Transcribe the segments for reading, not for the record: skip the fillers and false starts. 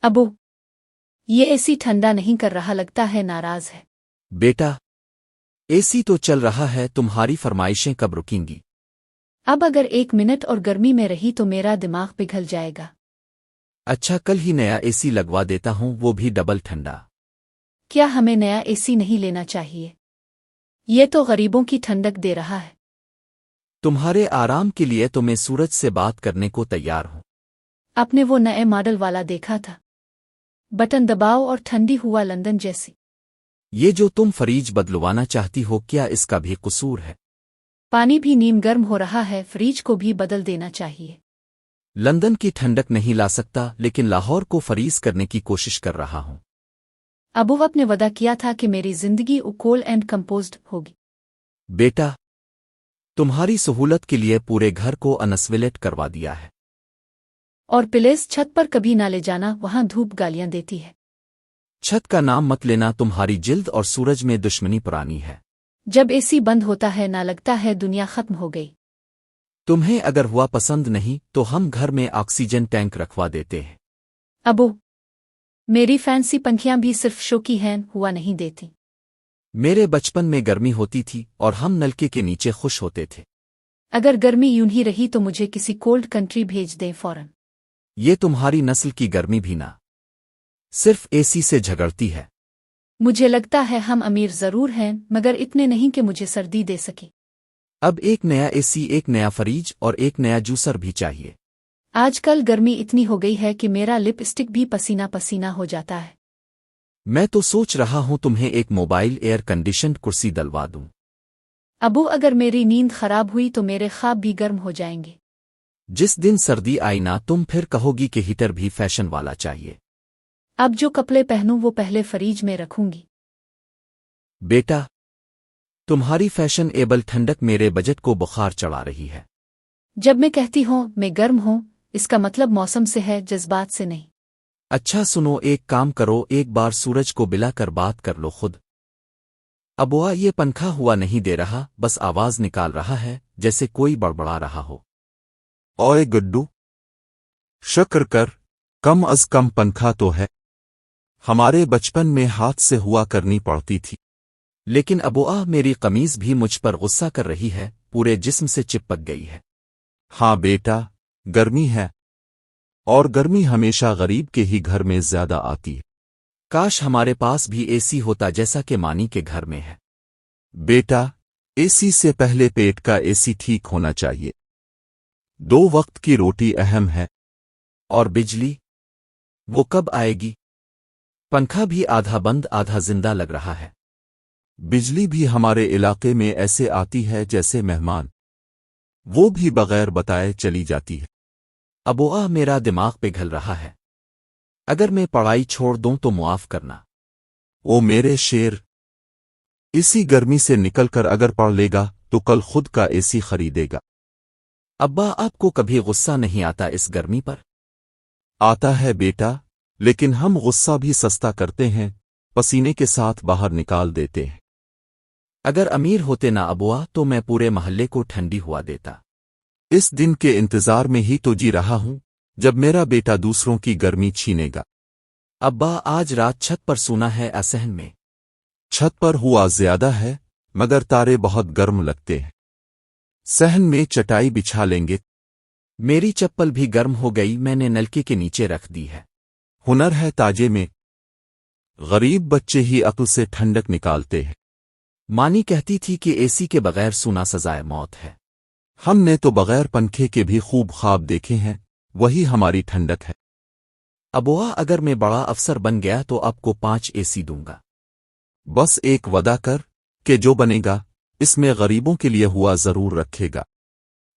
अबू, ये एसी ठंडा नहीं कर रहा, लगता है नाराज है। बेटा, एसी तो चल रहा है, तुम्हारी फरमाइशें कब रुकेंगी? अब अगर 1 मिनट और गर्मी में रही तो मेरा दिमाग पिघल जाएगा। अच्छा, कल ही नया एसी लगवा देता हूँ, वो भी डबल ठंडा। क्या हमें नया एसी नहीं लेना चाहिए? ये तो गरीबों की ठंडक दे रहा है। तुम्हारे आराम के लिए तो मैं सूरज से बात करने को तैयार हूँ। आपने वो नए मॉडल वाला देखा था? बटन दबाओ और ठंडी हुआ लंदन जैसी। ये जो तुम फ्रीज बदलवाना चाहती हो, क्या इसका भी कसूर है? पानी भी नीम गर्म हो रहा है, फ्रीज को भी बदल देना चाहिए। लंदन की ठंडक नहीं ला सकता, लेकिन लाहौर को फ्रीज करने की कोशिश कर रहा हूँ। अबू, आपने वादा किया था कि मेरी जिंदगी कोल्ड एंड कंपोज्ड होगी। बेटा, तुम्हारी सहूलत के लिए पूरे घर को अनस्वेलेट करवा दिया है। और प्लीज छत पर कभी ना ले जाना, वहां धूप गालियां देती है। छत का नाम मत लेना, तुम्हारी जिल्द और सूरज में दुश्मनी पुरानी है। जब एसी बंद होता है ना लगता है दुनिया खत्म हो गई। तुम्हें अगर हुआ पसंद नहीं तो हम घर में ऑक्सीजन टैंक रखवा देते हैं। अबू, मेरी फैंसी पंखियां भी सिर्फ शो की हैं, हुआ नहीं देती। मेरे बचपन में गर्मी होती थी और हम नलके के नीचे खुश होते थे। अगर गर्मी यूं ही रही तो मुझे किसी कोल्ड कंट्री भेज दें फौरन। ये तुम्हारी नस्ल की गर्मी भी ना सिर्फ एसी से झगड़ती है। मुझे लगता है हम अमीर जरूर हैं, मगर इतने नहीं कि मुझे सर्दी दे सके। अब एक नया एसी, एक नया फ्रीज और एक नया जूसर भी चाहिए। आजकल गर्मी इतनी हो गई है कि मेरा लिपस्टिक भी पसीना पसीना हो जाता है। मैं तो सोच रहा हूं तुम्हें एक मोबाइल एयर कंडीशन्ड कुर्सी डलवा दूं। अबू, अगर मेरी नींद खराब हुई तो मेरे ख्वाब भी गर्म हो जाएंगे। जिस दिन सर्दी आई ना, तुम फिर कहोगी कि हीटर भी फैशन वाला चाहिए। अब जो कपड़े पहनूं वो पहले फ्रीज में रखूंगी। बेटा, तुम्हारी फैशन एबल ठंडक मेरे बजट को बुखार चढ़ा रही है। जब मैं कहती हूं मैं गर्म हूं, इसका मतलब मौसम से है, जज्बात से नहीं। अच्छा सुनो, एक काम करो, एक बार सूरज को बिलाकर बात कर लो खुद। अबुआ, ये पंखा हुआ नहीं दे रहा, बस आवाज निकाल रहा है जैसे कोई बड़बड़ा रहा हो। ओए गुड्डू, शुक्र कर, कम अज कम पंखा तो है। हमारे बचपन में हाथ से हुआ करनी पड़ती थी। लेकिन अबुआ, मेरी कमीज भी मुझ पर गुस्सा कर रही है, पूरे जिस्म से चिपक गई है। हाँ बेटा, गर्मी है, और गर्मी हमेशा गरीब के ही घर में ज्यादा आती है। काश हमारे पास भी एसी होता जैसा कि मानी के घर में है। बेटा, एसी से पहले पेट का एसी ठीक होना चाहिए। 2 वक्त की रोटी अहम है। और बिजली, वो कब आएगी? पंखा भी आधा बंद आधा जिंदा लग रहा है। बिजली भी हमारे इलाके में ऐसे आती है जैसे मेहमान, वो भी बगैर बताए चली जाती है। अबुआ, मेरा दिमाग पिघल रहा है। अगर मैं पढ़ाई छोड़ दूं तो मुआफ करना। ओ मेरे शेर, इसी गर्मी से निकलकर अगर पढ़ लेगा तो कल खुद का एसी खरीदेगा। अब्बा, आपको कभी गुस्सा नहीं आता इस गर्मी पर? आता है बेटा, लेकिन हम गुस्सा भी सस्ता करते हैं, पसीने के साथ बाहर निकाल देते हैं। अगर अमीर होते ना अबुआ, तो मैं पूरे मोहल्ले को ठंडी हुआ देता। इस दिन के इंतजार में ही तो जी रहा हूं, जब मेरा बेटा दूसरों की गर्मी छीनेगा। अब्बा, आज रात छत पर सोना है असहन में। छत पर हुआ ज्यादा है, मगर तारे बहुत गर्म लगते हैं। सहन में चटाई बिछा लेंगे। मेरी चप्पल भी गर्म हो गई, मैंने नलके के नीचे रख दी है। हुनर है ताजे में। गरीब बच्चे ही अक्ल से ठंडक निकालते हैं। मानी कहती थी कि एसी के बगैर सोना सजाए मौत है। हमने तो बगैर पंखे के भी खूब ख्वाब देखे हैं, वही हमारी ठंडक है। अबुआ, अगर मैं बड़ा अफसर बन गया तो आपको 5 एसी दूंगा। बस एक वादा कर कि जो बनेगा इसमें गरीबों के लिए हुआ जरूर रखेगा।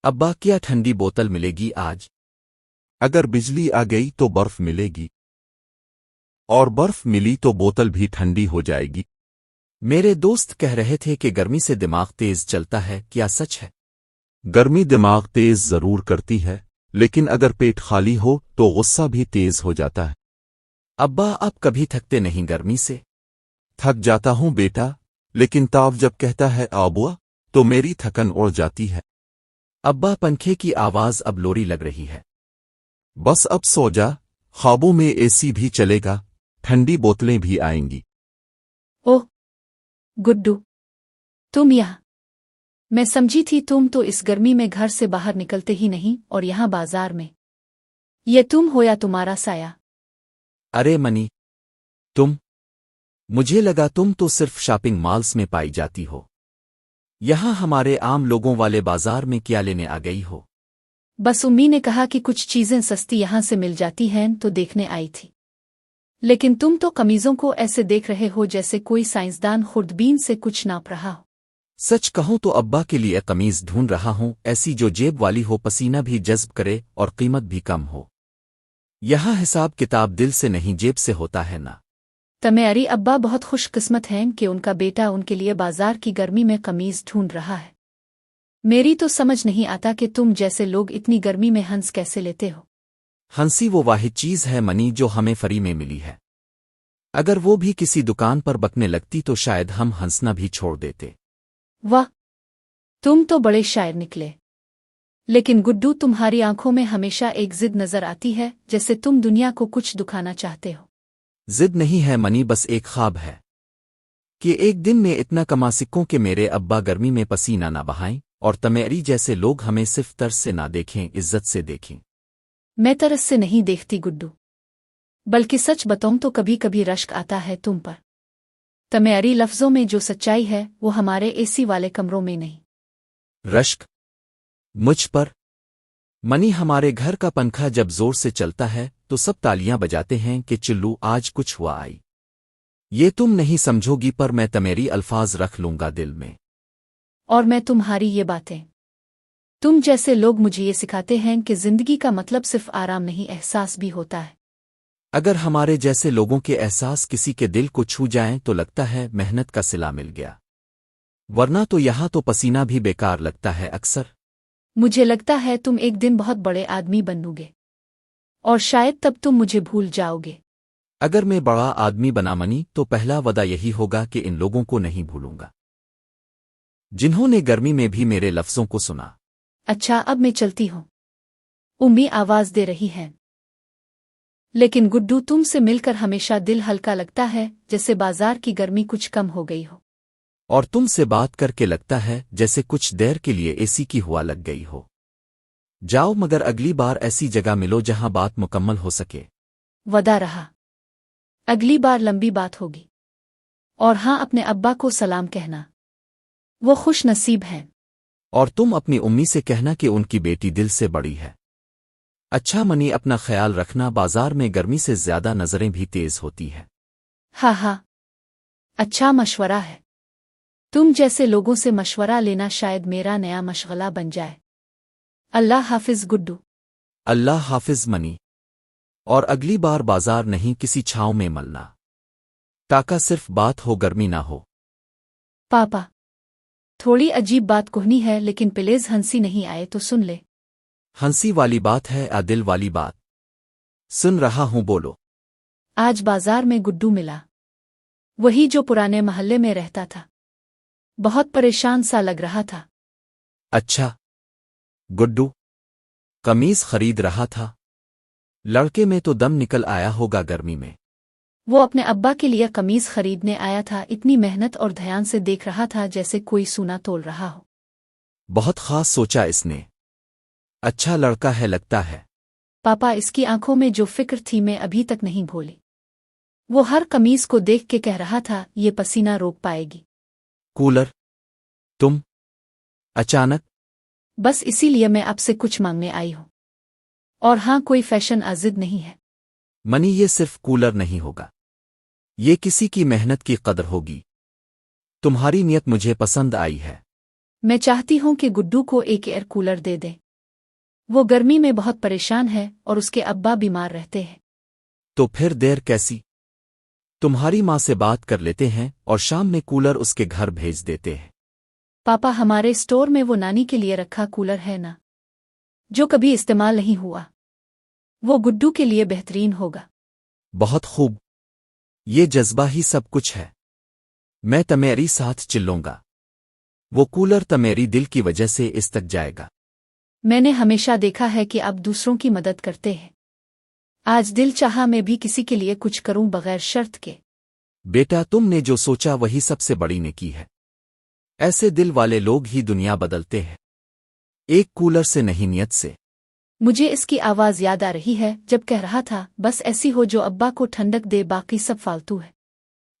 अब्बा, क्या ठंडी बोतल मिलेगी आज? अगर बिजली आ गई तो बर्फ मिलेगी, और बर्फ मिली तो बोतल भी ठंडी हो जाएगी। मेरे दोस्त कह रहे थे कि गर्मी से दिमाग तेज चलता है, क्या सच है? गर्मी दिमाग तेज जरूर करती है, लेकिन अगर पेट खाली हो तो गुस्सा भी तेज हो जाता है। अब्बा, आप कभी थकते नहीं गर्मी से? थक जाता हूं बेटा, लेकिन ताव जब कहता है आबुआ तो मेरी थकन उड़ जाती है। अब्बा, पंखे की आवाज अब लोरी लग रही है। बस अब सो जा, ख्वाबों में एसी भी चलेगा, ठंडी बोतलें भी आएंगी। ओह गुड्डू, तुम यहाँ? मैं समझी थी तुम तो इस गर्मी में घर से बाहर निकलते ही नहीं, और यहाँ बाजार में ये तुम हो या तुम्हारा साया? अरे मनी, तुम? मुझे लगा तुम तो सिर्फ शॉपिंग मॉल्स में पाई जाती हो। यहाँ हमारे आम लोगों वाले बाजार में क्या लेने आ गई हो? बस उम्मी ने कहा कि कुछ चीजें सस्ती यहाँ से मिल जाती हैं तो देखने आई थी। लेकिन तुम तो कमीजों को ऐसे देख रहे हो जैसे कोई साइंसदान खुर्दबीन से कुछ नाप रहा हो। सच कहूं तो अब्बा के लिए कमीज ढूंढ रहा हूं, ऐसी जो जेब वाली हो, पसीना भी जज्ब करे और कीमत भी कम हो। यहाँ हिसाब किताब दिल से नहीं जेब से होता है ना। तुम्हारी अब्बा बहुत खुशकिस्मत हैं कि उनका बेटा उनके लिए बाजार की गर्मी में कमीज ढूंढ रहा है। मेरी तो समझ नहीं आता कि तुम जैसे लोग इतनी गर्मी में हंस कैसे लेते हो। हंसी वो वाहिद चीज है मनी जो हमें फ्री में मिली है। अगर वो भी किसी दुकान पर बकने लगती तो शायद हम हंसना भी छोड़ देते। वाह, तुम तो बड़े शायर निकले। लेकिन गुड्डू, तुम्हारी आंखों में हमेशा एक जिद नजर आती है, जैसे तुम दुनिया को कुछ दुखाना चाहते हो। जिद नहीं है मनी, बस एक ख्वाब है कि एक दिन में इतना कमा सिक्कों कि मेरे अब्बा गर्मी में पसीना ना बहाएं और तमेरी जैसे लोग हमें सिर्फ तरस से ना देखें, इज्जत से देखें। मैं तरस से नहीं देखती गुड्डू, बल्कि सच बताऊं तो कभी कभी रश्क आता है तुम पर। तुम्हारी लफ्जों में जो सच्चाई है वो हमारे एसी वाले कमरों में नहीं। रश्क मुझ पर? मनी, हमारे घर का पंखा जब जोर से चलता है तो सब तालियां बजाते हैं कि चिल्लू आज कुछ हुआ आई। ये तुम नहीं समझोगी, पर मैं तमेरी अल्फाज रख लूंगा दिल में। और मैं तुम्हारी ये बातें। तुम जैसे लोग मुझे ये सिखाते हैं कि जिंदगी का मतलब सिर्फ आराम नहीं, एहसास भी होता है। अगर हमारे जैसे लोगों के एहसास किसी के दिल को छू जाएं तो लगता है मेहनत का सिला मिल गया, वरना तो यहाँ तो पसीना भी बेकार लगता है अक्सर। मुझे लगता है तुम एक दिन बहुत बड़े आदमी बनोगे, और शायद तब तुम मुझे भूल जाओगे। अगर मैं बड़ा आदमी बना मनी तो पहला वदा यही होगा कि इन लोगों को नहीं भूलूंगा जिन्होंने गर्मी में भी मेरे लफ्जों को सुना। अच्छा, अब मैं चलती हूँ। उम्मी आवाज दे रही है। लेकिन गुड्डू, तुमसे मिलकर हमेशा दिल हल्का लगता है, जैसे बाजार की गर्मी कुछ कम हो गई हो। और तुमसे बात करके लगता है जैसे कुछ देर के लिए एसी की हवा लग गई हो। जाओ, मगर अगली बार ऐसी जगह मिलो जहां बात मुकम्मल हो सके। वदा रहा। अगली बार लंबी बात होगी। और हाँ, अपने अब्बा को सलाम कहना, वो खुश नसीब हैं। और तुम अपनी उम्मी से कहना कि उनकी बेटी दिल से बड़ी है। अच्छा मनी, अपना ख्याल रखना, बाजार में गर्मी से ज्यादा नजरें भी तेज होती है। हाँ हाँ, अच्छा मशवरा है। तुम जैसे लोगों से मशवरा लेना शायद मेरा नया मशगला बन जाए। अल्लाह हाफिज गुड्डू। अल्लाह हाफिज मनी। और अगली बार बाजार नहीं, किसी छांव में मलना, ताका सिर्फ बात हो, गर्मी ना हो। पापा, थोड़ी अजीब बात कहनी है, लेकिन प्लीज हंसी नहीं आए तो सुन ले। हंसी वाली बात है या दिल वाली बात? सुन रहा हूं, बोलो। आज बाजार में गुड्डू मिला, वही जो पुराने महल्ले में रहता था। बहुत परेशान सा लग रहा था। अच्छा, गुड्डू कमीज खरीद रहा था? लड़के में तो दम निकल आया होगा गर्मी में। वो अपने अब्बा के लिए कमीज खरीदने आया था। इतनी मेहनत और ध्यान से देख रहा था जैसे कोई सूना तोल रहा हो। बहुत खास सोचा इसने। अच्छा लड़का है लगता है। पापा, इसकी आंखों में जो फिक्र थी मैं अभी तक नहीं भूली। वो हर कमीज को देख के कह रहा था, ये पसीना रोक पाएगी। कूलर? तुम? अचानक? बस इसीलिए मैं आपसे कुछ मांगने आई हूं। और हाँ, कोई फैशन आजिद नहीं है। मनी, ये सिर्फ कूलर नहीं होगा, ये किसी की मेहनत की कदर होगी। तुम्हारी नियत मुझे पसंद आई है। मैं चाहती हूं कि गुड्डू को एक एयर कूलर दे दे। वो गर्मी में बहुत परेशान है और उसके अब्बा बीमार रहते हैं। तो फिर देर कैसी? तुम्हारी माँ से बात कर लेते हैं और शाम में कूलर उसके घर भेज देते हैं। पापा, हमारे स्टोर में वो नानी के लिए रखा कूलर है ना, जो कभी इस्तेमाल नहीं हुआ। वो गुड्डू के लिए बेहतरीन होगा। बहुत खूब, ये जज्बा ही सब कुछ है। मैं तमेरी साथ चिल्लूंगा। वो कूलर तमेरी दिल की वजह से इस तक जाएगा। मैंने हमेशा देखा है कि आप दूसरों की मदद करते हैं। आज दिल चाहा मैं भी किसी के लिए कुछ करूं बगैर शर्त के। बेटा, तुमने जो सोचा वही सबसे बड़ी नेकी है। ऐसे दिल वाले लोग ही दुनिया बदलते हैं, एक कूलर से नहीं, नियत से। मुझे इसकी आवाज याद आ रही है जब कह रहा था बस ऐसी हो जो अब्बा को ठंडक दे, बाकी सब फालतू है।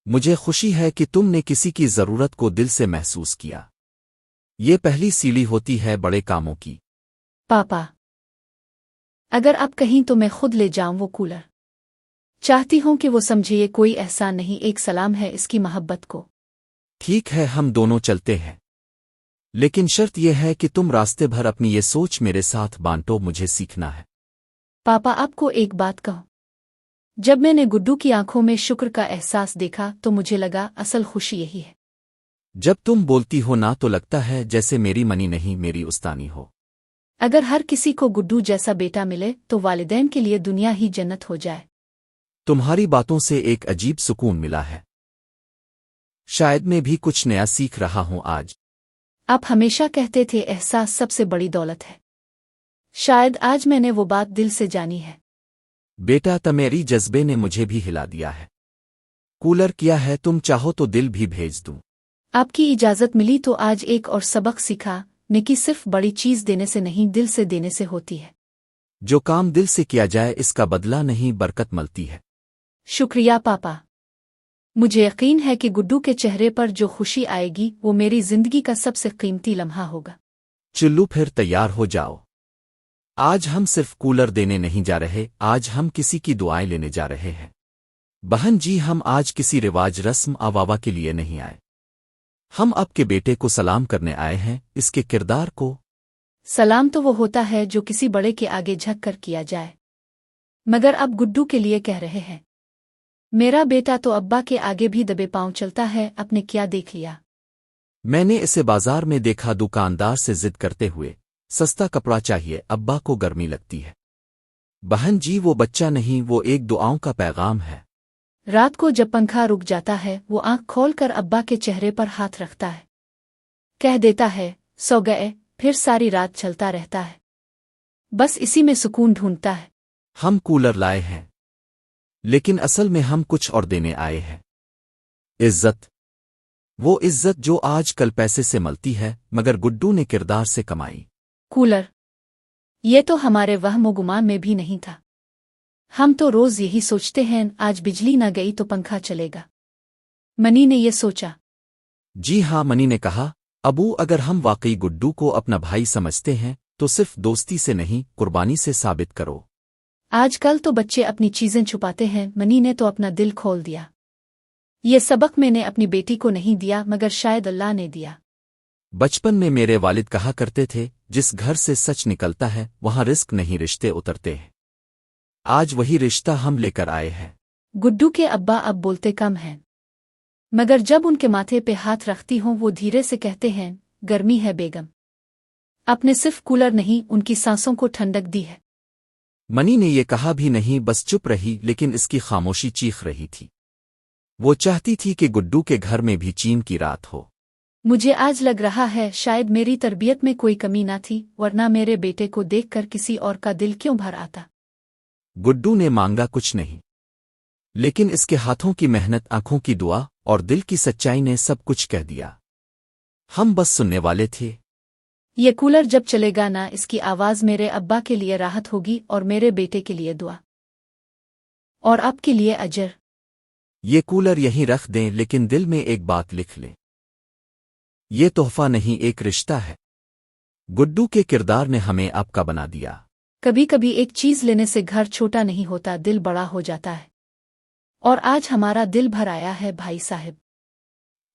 मुझे खुशी है कि तुमने किसी की जरूरत को दिल से महसूस किया। ये पहली सीढ़ी होती है बड़े कामों की। पापा, अगर आप कहीं तो मैं खुद ले जाऊं वो कूलर। चाहती हूं कि वो समझे ये कोई एहसान नहीं, एक सलाम है इसकी मोहब्बत को। ठीक है, हम दोनों चलते हैं, लेकिन शर्त यह है कि तुम रास्ते भर अपनी ये सोच मेरे साथ बांटो, मुझे सीखना है। पापा, आपको एक बात कहूं, जब मैंने गुड्डू की आंखों में शुक्र का एहसास देखा तो मुझे लगा असल खुशी यही है। जब तुम बोलती हो ना तो लगता है जैसे मेरी मनी नहीं, मेरी उस्तानी हो। अगर हर किसी को गुड्डू जैसा बेटा मिले तो वालिदैन के लिए दुनिया ही जन्नत हो जाए। तुम्हारी बातों से एक अजीब सुकून मिला है। शायद मैं भी कुछ नया सीख रहा हूं आज। आप हमेशा कहते थे एहसास सबसे बड़ी दौलत है। शायद आज मैंने वो बात दिल से जानी है। बेटा, तमेरी जज्बे ने मुझे भी हिला दिया है। कूलर किया है, तुम चाहो तो दिल भी भेज दूं। आपकी इजाजत मिली तो आज एक और सबक सीखा, नेकी सिर्फ बड़ी चीज देने से नहीं, दिल से देने से होती है। जो काम दिल से किया जाए इसका बदला नहीं, बरकत मिलती है। शुक्रिया पापा। मुझे यकीन है कि गुड्डू के चेहरे पर जो खुशी आएगी वो मेरी जिंदगी का सबसे कीमती लम्हा होगा। चिल्लू, फिर तैयार हो जाओ। आज हम सिर्फ कूलर देने नहीं जा रहे, आज हम किसी की दुआएं लेने जा रहे हैं। बहन जी, हम आज किसी रिवाज रस्म अवावा के लिए नहीं आए। हम आपके बेटे को सलाम करने आए हैं, इसके किरदार को। सलाम तो वो होता है जो किसी बड़े के आगे झुक कर किया जाए, मगर अब गुड्डू के लिए कह रहे हैं। मेरा बेटा तो अब्बा के आगे भी दबे पांव चलता है, अपने क्या देख लिया। मैंने इसे बाजार में देखा, दुकानदार से जिद करते हुए, सस्ता कपड़ा चाहिए, अब्बा को गर्मी लगती है। बहन जी, वो बच्चा नहीं, वो एक दुआओं का पैगाम है। रात को जब पंखा रुक जाता है वो आंख खोल कर अब्बा के चेहरे पर हाथ रखता है, कह देता है सो गए, फिर सारी रात चलता रहता है, बस इसी में सुकून ढूंढता है। हम कूलर लाए हैं, लेकिन असल में हम कुछ और देने आए हैं। इज्जत, वो इज्जत जो आज कल पैसे से मिलती है मगर गुड्डू ने किरदार से कमाई। कूलर, ये तो हमारे वहम गुमान में भी नहीं था। हम तो रोज यही सोचते हैं आज बिजली न गई तो पंखा चलेगा। मनी ने ये सोचा। जी हाँ, मनी ने कहा, अबू, अगर हम वाकई गुड्डू को अपना भाई समझते हैं तो सिर्फ दोस्ती से नहीं, कुर्बानी से साबित करो। आजकल तो बच्चे अपनी चीजें छुपाते हैं, मनी ने तो अपना दिल खोल दिया। ये सबक मैंने अपनी बेटी को नहीं दिया मगर शायद अल्लाह ने दिया। बचपन में मेरे वालिद कहा करते थे, जिस घर से सच निकलता है वहां रिस्क नहीं, रिश्ते उतरते हैं। आज वही रिश्ता हम लेकर आए हैं। गुड्डू के अब्बा अब बोलते कम हैं, मगर जब उनके माथे पे हाथ रखती हूं वो धीरे से कहते हैं, गर्मी है बेगम। आपने सिर्फ कूलर नहीं, उनकी सांसों को ठंडक दी है। मनी ने ये कहा भी नहीं, बस चुप रही, लेकिन इसकी खामोशी चीख रही थी। वो चाहती थी कि गुड्डू के घर में भी चीन की रात हो। मुझे आज लग रहा है शायद मेरी तरबियत में कोई कमी ना थी, वरना मेरे बेटे को देखकर किसी और का दिल क्यों भर आता। गुड्डू ने मांगा कुछ नहीं, लेकिन इसके हाथों की मेहनत, आंखों की दुआ और दिल की सच्चाई ने सब कुछ कह दिया। हम बस सुनने वाले थे। ये कूलर जब चलेगा ना, इसकी आवाज मेरे अब्बा के लिए राहत होगी और मेरे बेटे के लिए दुआ और आपके लिए अजर। ये कूलर यहीं रख दें, लेकिन दिल में एक बात लिख लें, ये तोहफा नहीं, एक रिश्ता है। गुड्डू के किरदार ने हमें आपका बना दिया। कभी कभी एक चीज लेने से घर छोटा नहीं होता, दिल बड़ा हो जाता है। और आज हमारा दिल भर आया है भाई साहब।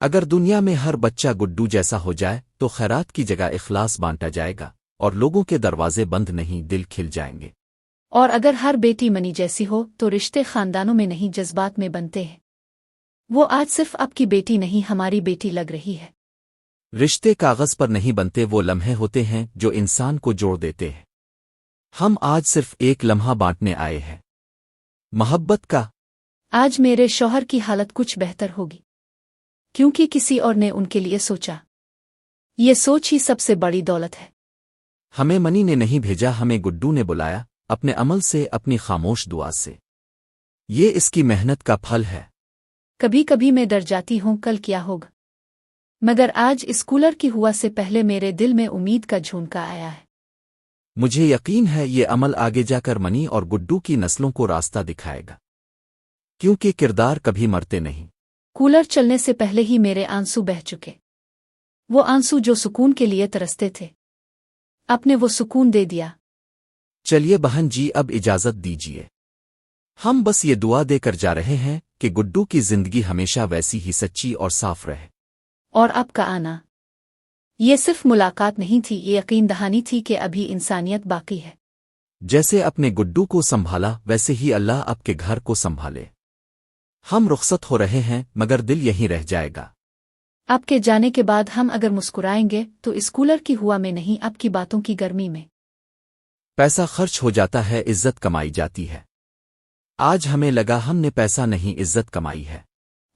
अगर दुनिया में हर बच्चा गुड्डू जैसा हो जाए तो खैरात की जगह इखलास बांटा जाएगा और लोगों के दरवाजे बंद नहीं, दिल खिल जाएंगे। और अगर हर बेटी मनी जैसी हो तो रिश्ते खानदानों में नहीं, जज्बात में बनते हैं। वो आज सिर्फ आपकी बेटी नहीं, हमारी बेटी लग रही है। रिश्ते कागज पर नहीं बनते, वो लम्हे होते हैं जो इंसान को जोड़ देते हैं। हम आज सिर्फ एक लम्हा बांटने आए हैं, मोहब्बत का। आज मेरे शौहर की हालत कुछ बेहतर होगी, क्योंकि किसी और ने उनके लिए सोचा। ये सोच ही सबसे बड़ी दौलत है। हमें मनी ने नहीं भेजा, हमें गुड्डू ने बुलाया, اپنے عمل سے، اپنی خاموش دعا سے۔ یہ اس کی محنت کا پھل ہے۔ کبھی کبھی میں ڈر جاتی ہوں کل کیا ہوگا، مگر آج اس کولر کی ہوا سے پہلے میرے دل میں امید کا جھونکا آیا ہے۔ مجھے یقین ہے یہ عمل آگے جا کر منی اور گڈو کی نسلوں کو راستہ دکھائے گا، کیونکہ کردار کبھی مرتے نہیں۔ کولر چلنے سے پہلے ہی میرے آنسو بہہ چکے، وہ آنسو جو سکون کے لیے ترستے تھے، اپنے وہ سکون دے دیا۔ چلیے بہن جی، اب اجازت دیجیے۔ ہم بس یہ دعا دے کر جا رہے ہیں کہ گڈو کی زندگی ہمیشہ ویسی ہی سچی اور صاف رہے۔ اور اب کا آنا، یہ صرف ملاقات نہیں تھی، یہ یقین دہانی تھی کہ ابھی انسانیت باقی ہے۔ جیسے اپنے گڈو کو سنبھالا ویسے ہی اللہ آپ کے گھر کو سنبھالے۔ ہم رخصت ہو رہے ہیں مگر دل یہیں رہ جائے گا۔ اب کے جانے کے بعد ہم اگر مسکرائیں گے تو اس کولر کی ہوا میں نہیں، اب کی باتوں کی گرمی میں۔ پیسہ خرچ ہو جاتا ہے، عزت کمائی جاتی ہے۔ آج ہمیں لگا ہم نے پیسہ نہیں عزت کمائی ہے،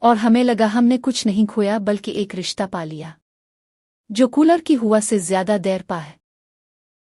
اور ہمیں لگا ہم نے کچھ نہیں کھویا بلکہ ایک رشتہ پا لیا جو کولر کی ہوا سے زیادہ دیر پا ہے۔